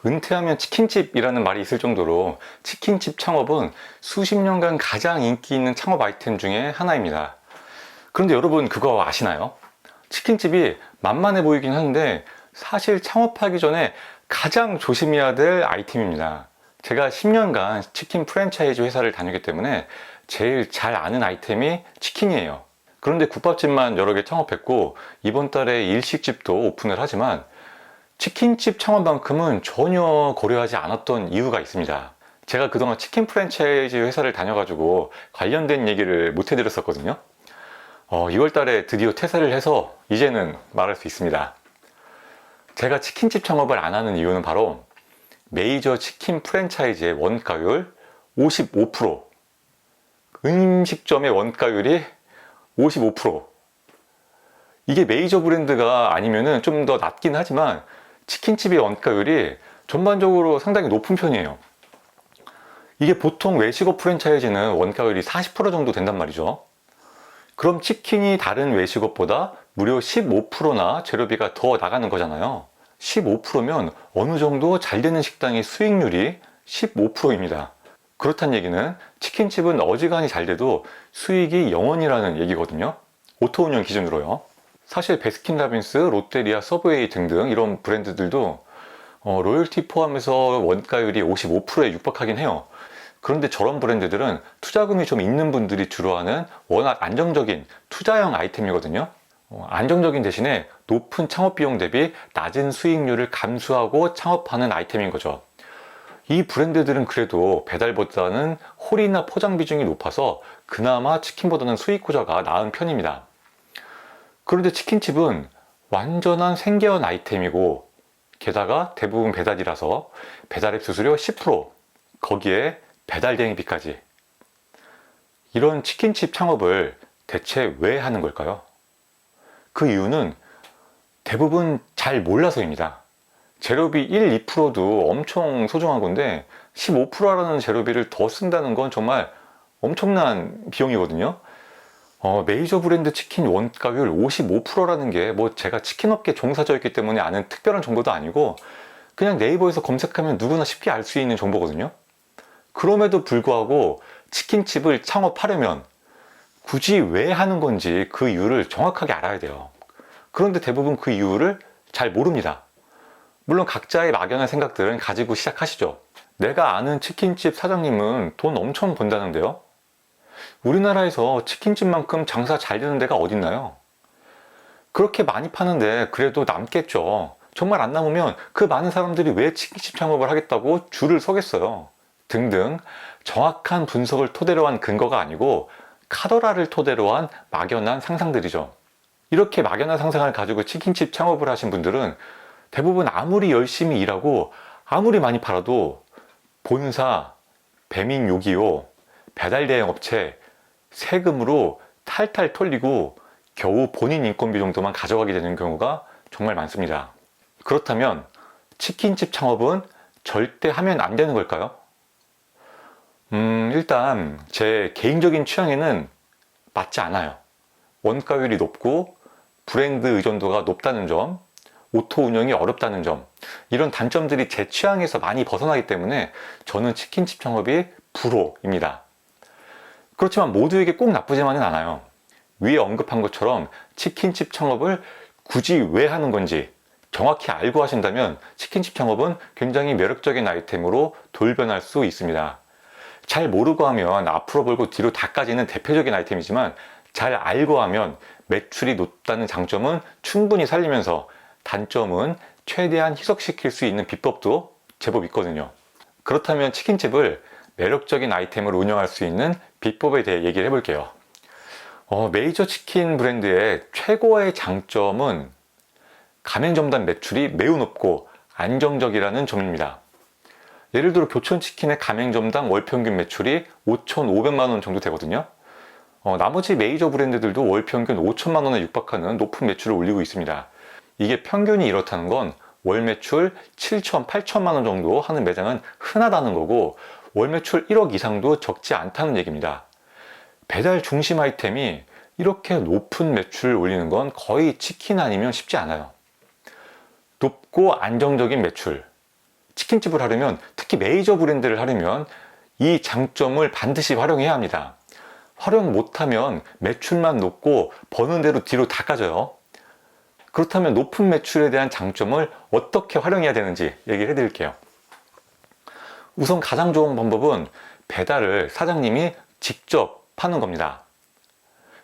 은퇴하면 치킨집이라는 말이 있을 정도로 치킨집 창업은 수십 년간 가장 인기 있는 창업 아이템 중에 하나입니다. 그런데 여러분 그거 아시나요? 치킨집이 만만해 보이긴 하는데 사실 창업하기 전에 가장 조심해야 될 아이템입니다. 제가 10년간 치킨 프랜차이즈 회사를 다녔기 때문에 제일 잘 아는 아이템이 치킨이에요. 그런데 국밥집만 여러 개 창업했고 이번 달에 일식집도 오픈을 하지만 치킨집 창업만큼은 전혀 고려하지 않았던 이유가 있습니다. 제가 그동안 치킨 프랜차이즈 회사를 다녀가지고 관련된 얘기를 못 해드렸었거든요. 2월 달에 드디어 퇴사를 해서 이제는 말할 수 있습니다. 제가 치킨집 창업을 안 하는 이유는 바로 메이저 치킨 프랜차이즈의 원가율 55%, 음식점의 원가율이 55%. 이게 메이저 브랜드가 아니면은 좀 더 낮긴 하지만 치킨집의 원가율이 전반적으로 상당히 높은 편이에요. 이게 보통 외식업 프랜차이즈는 원가율이 40% 정도 된단 말이죠. 그럼 치킨이 다른 외식업보다 무려 15%나 재료비가 더 나가는 거잖아요. 15%면 어느 정도 잘 되는 식당의 수익률이 15%입니다. 그렇다는 얘기는 치킨집은 어지간히 잘 돼도 수익이 0원이라는 얘기거든요. 오토 운영 기준으로요. 사실 베스킨라빈스, 롯데리아, 서브웨이 등등 이런 브랜드들도 로열티 포함해서 원가율이 55%에 육박하긴 해요. 그런데 저런 브랜드들은 투자금이 좀 있는 분들이 주로 하는 워낙 안정적인 투자형 아이템이거든요. 안정적인 대신에 높은 창업 비용 대비 낮은 수익률을 감수하고 창업하는 아이템인 거죠. 이 브랜드들은 그래도 배달보다는 홀이나 포장 비중이 높아서 그나마 치킨보다는 수익 구조가 나은 편입니다. 그런데 치킨집은 완전한 생계형 아이템이고 게다가 대부분 배달이라서 배달앱 수수료 10%, 거기에 배달 대행비까지. 이런 치킨집 창업을 대체 왜 하는 걸까요? 그 이유는 대부분 잘 몰라서입니다. 재료비 1, 2%도 엄청 소중한 건데 15%라는 재료비를 더 쓴다는 건 정말 엄청난 비용이거든요. 메이저 브랜드 치킨 원가율 55%라는 게 뭐 제가 치킨업계 종사자였기 때문에 아는 특별한 정보도 아니고 그냥 네이버에서 검색하면 누구나 쉽게 알 수 있는 정보거든요. 그럼에도 불구하고 치킨집을 창업하려면 굳이 왜 하는 건지 그 이유를 정확하게 알아야 돼요. 그런데 대부분 그 이유를 잘 모릅니다. 물론 각자의 막연한 생각들은 가지고 시작하시죠. 내가 아는 치킨집 사장님은 돈 엄청 번다는데요. 우리나라에서 치킨집만큼 장사 잘 되는 데가 어딨나요? 그렇게 많이 파는데 그래도 남겠죠. 정말 안 남으면 그 많은 사람들이 왜 치킨집 창업을 하겠다고 줄을 서겠어요. 등등 정확한 분석을 토대로 한 근거가 아니고 카더라를 토대로 한 막연한 상상들이죠. 이렇게 막연한 상상을 가지고 치킨집 창업을 하신 분들은 대부분 아무리 열심히 일하고 아무리 많이 팔아도 본사, 배민 요기요, 배달 대행 업체, 세금으로 탈탈 털리고 겨우 본인 인건비 정도만 가져가게 되는 경우가 정말 많습니다. 그렇다면 치킨집 창업은 절대 하면 안 되는 걸까요? 일단 제 개인적인 취향에는 맞지 않아요. 원가율이 높고 브랜드 의존도가 높다는 점, 오토 운영이 어렵다는 점, 이런 단점들이 제 취향에서 많이 벗어나기 때문에 저는 치킨집 창업이 불호입니다. 그렇지만 모두에게 꼭 나쁘지만은 않아요. 위에 언급한 것처럼 치킨집 창업을 굳이 왜 하는 건지 정확히 알고 하신다면 치킨집 창업은 굉장히 매력적인 아이템으로 돌변할 수 있습니다. 잘 모르고 하면 앞으로 벌고 뒤로 닦아지는 대표적인 아이템이지만 잘 알고 하면 매출이 높다는 장점은 충분히 살리면서 단점은 최대한 희석시킬 수 있는 비법도 제법 있거든요. 그렇다면 치킨집을 매력적인 아이템으로 운영할 수 있는 비법에 대해 얘기를 해볼게요. 메이저 치킨 브랜드의 최고의 장점은 가맹점단 매출이 매우 높고 안정적이라는 점입니다. 예를 들어 교촌치킨의 가맹점당 월평균 매출이 5,500만 원 정도 되거든요. 나머지 메이저 브랜드들도 월평균 5천만 원에 육박하는 높은 매출을 올리고 있습니다. 이게 평균이 이렇다는 건 월 매출 7천, 8천만 원 정도 하는 매장은 흔하다는 거고 월 매출 1억 이상도 적지 않다는 얘기입니다. 배달 중심 아이템이 이렇게 높은 매출을 올리는 건 거의 치킨 아니면 쉽지 않아요. 높고 안정적인 매출, 치킨집을 하려면, 특히 메이저 브랜드를 하려면 이 장점을 반드시 활용해야 합니다. 활용 못하면 매출만 높고 버는 대로 뒤로 다 까져요. 그렇다면 높은 매출에 대한 장점을 어떻게 활용해야 되는지 얘기를 해드릴게요. 우선 가장 좋은 방법은 배달을 사장님이 직접 파는 겁니다.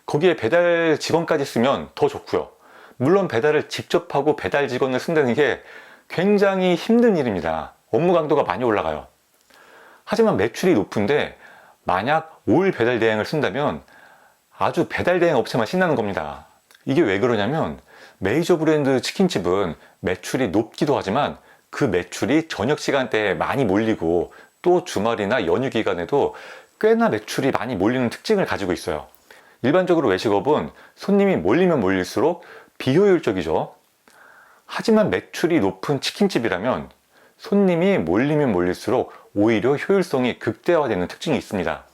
거기에 배달 직원까지 쓰면 더 좋고요. 물론 배달을 직접 하고 배달 직원을 쓴다는 게 굉장히 힘든 일입니다. 업무 강도가 많이 올라가요. 하지만 매출이 높은데 만약 올 배달 대행을 쓴다면 아주 배달 대행 업체만 신나는 겁니다. 이게 왜 그러냐면 메이저 브랜드 치킨집은 매출이 높기도 하지만 그 매출이 저녁 시간대에 많이 몰리고 또 주말이나 연휴 기간에도 꽤나 매출이 많이 몰리는 특징을 가지고 있어요. 일반적으로 외식업은 손님이 몰리면 몰릴수록 비효율적이죠. 하지만 매출이 높은 치킨집이라면 손님이 몰리면 몰릴수록 오히려 효율성이 극대화되는 특징이 있습니다.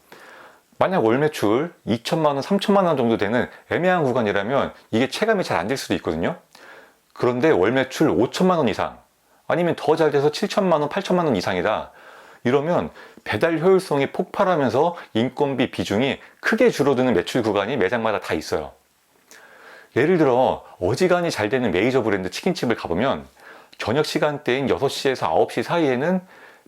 만약 월 매출 2천만 원, 3천만 원 정도 되는 애매한 구간이라면 이게 체감이 잘 안 될 수도 있거든요. 그런데 월 매출 5천만 원 이상, 아니면 더 잘 돼서 7천만 원, 8천만 원 이상이다. 이러면 배달 효율성이 폭발하면서 인건비 비중이 크게 줄어드는 매출 구간이 매장마다 다 있어요. 예를 들어 어지간히 잘 되는 메이저 브랜드 치킨집을 가보면 저녁 시간대인 6시에서 9시 사이에는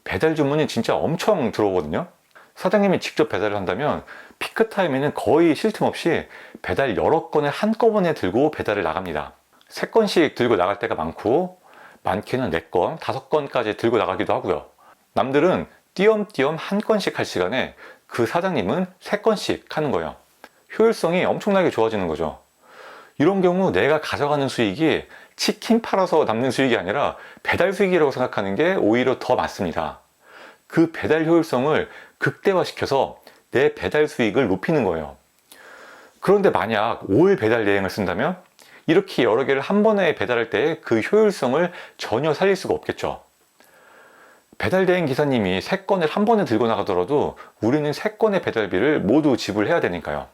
배달 주문이 진짜 엄청 들어오거든요. 사장님이 직접 배달을 한다면 피크타임에는 거의 쉴 틈 없이 배달 여러 건을 한꺼번에 들고 배달을 나갑니다. 3건씩 들고 나갈 때가 많고 많게는 4건, 5건까지 들고 나가기도 하고요. 남들은 띄엄띄엄 한 건씩 할 시간에 그 사장님은 3건씩 하는 거예요. 효율성이 엄청나게 좋아지는 거죠. 이런 경우 내가 가져가는 수익이 치킨 팔아서 남는 수익이 아니라 배달 수익이라고 생각하는 게 오히려 더 많습니다. 그 배달 효율성을 극대화시켜서 내 배달 수익을 높이는 거예요. 그런데 만약 올 배달 대행을 쓴다면 이렇게 여러 개를 한 번에 배달할 때 그 효율성을 전혀 살릴 수가 없겠죠. 배달 대행 기사님이 3건을 한 번에 들고 나가더라도 우리는 3건의 배달비를 모두 지불해야 되니까요.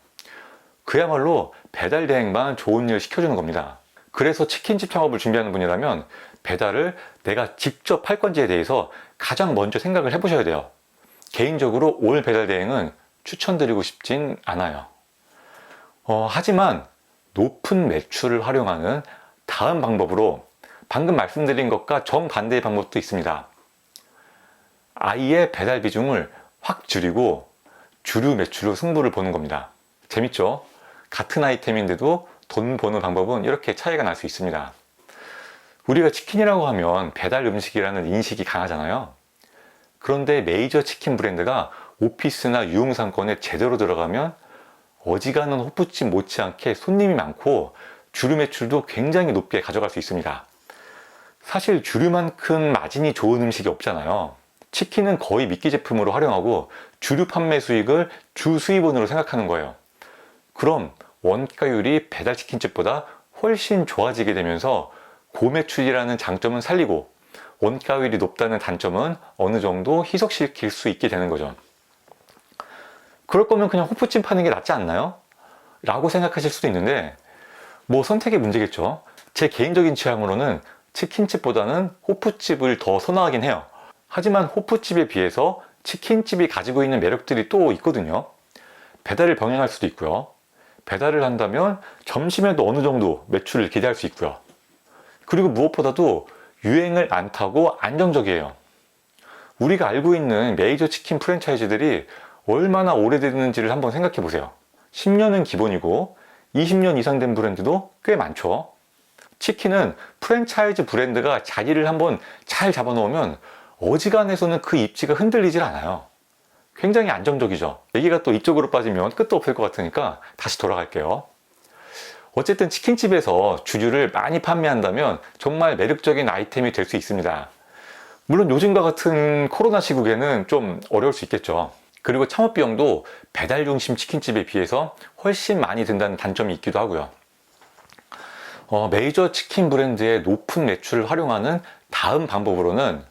그야말로 배달 대행만 좋은 일 시켜주는 겁니다. 그래서 치킨집 창업을 준비하는 분이라면 배달을 내가 직접 할 건지에 대해서 가장 먼저 생각을 해보셔야 돼요. 개인적으로 올 배달 대행은 추천드리고 싶진 않아요. 하지만 높은 매출을 활용하는 다음 방법으로 방금 말씀드린 것과 정반대의 방법도 있습니다. 아예 배달 비중을 확 줄이고 주류 매출로 승부를 보는 겁니다. 재밌죠? 같은 아이템인데도 돈 버는 방법은 이렇게 차이가 날 수 있습니다. 우리가 치킨이라고 하면 배달 음식이라는 인식이 강하잖아요. 그런데 메이저 치킨 브랜드가 오피스나 유흥상권에 제대로 들어가면 어지간한 호프집 못지않게 손님이 많고 주류 매출도 굉장히 높게 가져갈 수 있습니다. 사실 주류만큼 마진이 좋은 음식이 없잖아요. 치킨은 거의 미끼 제품으로 활용하고 주류 판매 수익을 주 수입원으로 생각하는 거예요. 그럼 원가율이 배달치킨집보다 훨씬 좋아지게 되면서 고매출이라는 장점은 살리고 원가율이 높다는 단점은 어느 정도 희석시킬 수 있게 되는 거죠. 그럴 거면 그냥 호프집 파는 게 낫지 않나요? 라고 생각하실 수도 있는데 뭐 선택의 문제겠죠. 제 개인적인 취향으로는 치킨집보다는 호프집을 더 선호하긴 해요. 하지만 호프집에 비해서 치킨집이 가지고 있는 매력들이 또 있거든요. 배달을 병행할 수도 있고요. 배달을 한다면 점심에도 어느 정도 매출을 기대할 수 있고요. 그리고 무엇보다도 유행을 안 타고 안정적이에요. 우리가 알고 있는 메이저 치킨 프랜차이즈들이 얼마나 오래됐는지를 한번 생각해 보세요. 10년은 기본이고 20년 이상 된 브랜드도 꽤 많죠. 치킨은 프랜차이즈 브랜드가 자리를 한번 잘 잡아놓으면 어지간해서는 그 입지가 흔들리질 않아요. 굉장히 안정적이죠. 얘기가 또 이쪽으로 빠지면 끝도 없을 것 같으니까 다시 돌아갈게요. 어쨌든 치킨집에서 주류를 많이 판매한다면 정말 매력적인 아이템이 될 수 있습니다. 물론 요즘과 같은 코로나 시국에는 좀 어려울 수 있겠죠. 그리고 창업 비용도 배달 중심 치킨집에 비해서 훨씬 많이 든다는 단점이 있기도 하고요. 메이저 치킨 브랜드의 높은 매출을 활용하는 다음 방법으로는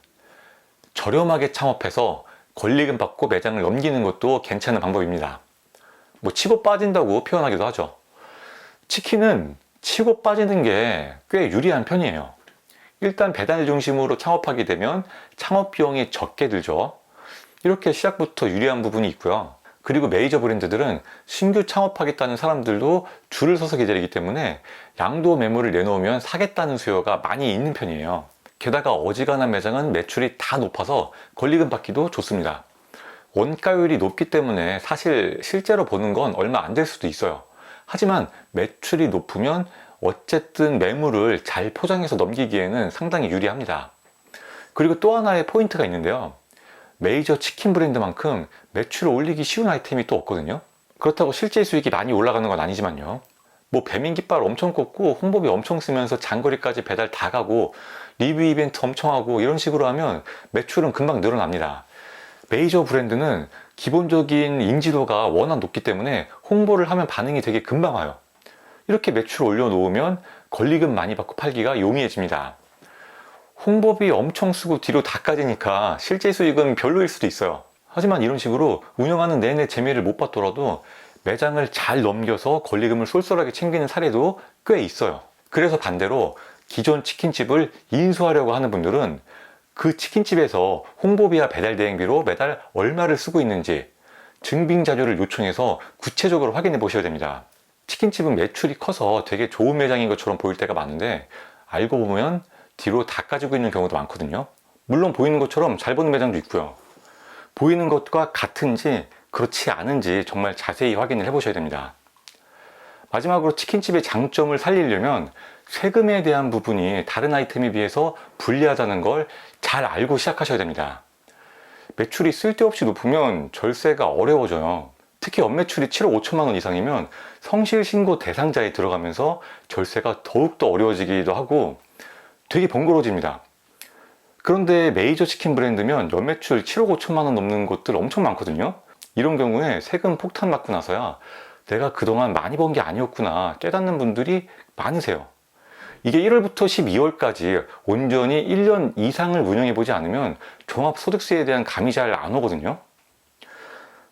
저렴하게 창업해서 권리금 받고 매장을 넘기는 것도 괜찮은 방법입니다. 뭐 치고 빠진다고 표현하기도 하죠. 치킨은 치고 빠지는 게 꽤 유리한 편이에요. 일단 배달 중심으로 창업하게 되면 창업 비용이 적게 들죠. 이렇게 시작부터 유리한 부분이 있고요. 그리고 메이저 브랜드들은 신규 창업하겠다는 사람들도 줄을 서서 기다리기 때문에 양도 매물을 내놓으면 사겠다는 수요가 많이 있는 편이에요. 게다가 어지간한 매장은 매출이 다 높아서 권리금 받기도 좋습니다. 원가율이 높기 때문에 사실 실제로 보는 건 얼마 안 될 수도 있어요. 하지만 매출이 높으면 어쨌든 매물을 잘 포장해서 넘기기에는 상당히 유리합니다. 그리고 또 하나의 포인트가 있는데요. 메이저 치킨 브랜드만큼 매출을 올리기 쉬운 아이템이 또 없거든요. 그렇다고 실제 수익이 많이 올라가는 건 아니지만요. 뭐 배민깃발 엄청 꽂고 홍보비 엄청 쓰면서 장거리까지 배달 다 가고 리뷰 이벤트 엄청 하고 이런 식으로 하면 매출은 금방 늘어납니다. 메이저 브랜드는 기본적인 인지도가 워낙 높기 때문에 홍보를 하면 반응이 되게 금방 와요. 이렇게 매출 올려놓으면 권리금 많이 받고 팔기가 용이해집니다. 홍보비 엄청 쓰고 뒤로 다 까지니까 실제 수익은 별로일 수도 있어요. 하지만 이런 식으로 운영하는 내내 재미를 못 봤더라도 매장을 잘 넘겨서 권리금을 쏠쏠하게 챙기는 사례도 꽤 있어요. 그래서 반대로 기존 치킨집을 인수하려고 하는 분들은 그 치킨집에서 홍보비와 배달 대행비로 매달 얼마를 쓰고 있는지 증빙 자료를 요청해서 구체적으로 확인해 보셔야 됩니다. 치킨집은 매출이 커서 되게 좋은 매장인 것처럼 보일 때가 많은데 알고 보면 뒤로 다 까지고 있는 경우도 많거든요. 물론 보이는 것처럼 잘 보는 매장도 있고요. 보이는 것과 같은지 그렇지 않은지 정말 자세히 확인을 해 보셔야 됩니다. 마지막으로 치킨집의 장점을 살리려면 세금에 대한 부분이 다른 아이템에 비해서 불리하다는 걸 잘 알고 시작하셔야 됩니다. 매출이 쓸데없이 높으면 절세가 어려워져요. 특히 연매출이 7억 5천만 원 이상이면 성실신고 대상자에 들어가면서 절세가 더욱더 어려워지기도 하고 되게 번거로워집니다. 그런데 메이저 치킨 브랜드면 연매출 7억 5천만 원 넘는 곳들 엄청 많거든요. 이런 경우에 세금 폭탄 맞고 나서야 내가 그동안 많이 번 게 아니었구나 깨닫는 분들이 많으세요. 이게 1월부터 12월까지 온전히 1년 이상을 운영해 보지 않으면 종합소득세에 대한 감이 잘 안 오거든요.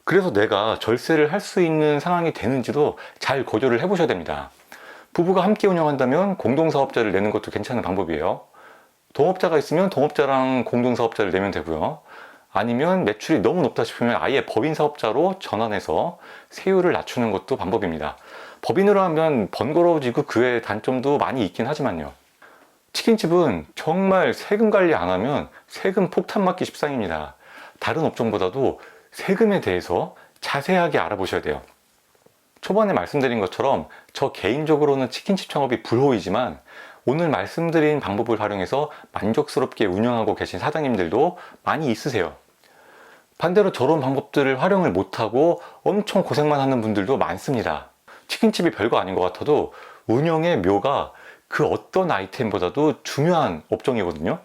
그래서 내가 절세를 할 수 있는 상황이 되는지도 잘 고려를 해 보셔야 됩니다. 부부가 함께 운영한다면 공동사업자를 내는 것도 괜찮은 방법이에요. 동업자가 있으면 동업자랑 공동사업자를 내면 되고요. 아니면 매출이 너무 높다 싶으면 아예 법인사업자로 전환해서 세율을 낮추는 것도 방법입니다. 법인으로 하면 번거로워지고 그 외의 단점도 많이 있긴 하지만요. 치킨집은 정말 세금 관리 안 하면 세금 폭탄 맞기 십상입니다. 다른 업종보다도 세금에 대해서 자세하게 알아보셔야 돼요. 초반에 말씀드린 것처럼 저 개인적으로는 치킨집 창업이 불호이지만 오늘 말씀드린 방법을 활용해서 만족스럽게 운영하고 계신 사장님들도 많이 있으세요. 반대로 저런 방법들을 활용을 못하고 엄청 고생만 하는 분들도 많습니다. 치킨집이 별거 아닌 것 같아도 운영의 묘가 그 어떤 아이템보다도 중요한 업종이거든요.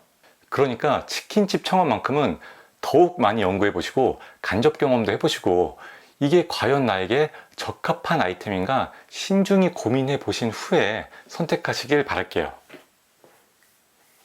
그러니까 치킨집 창업만큼은 더욱 많이 연구해 보시고 간접 경험도 해보시고 이게 과연 나에게 적합한 아이템인가 신중히 고민해 보신 후에 선택하시길 바랄게요.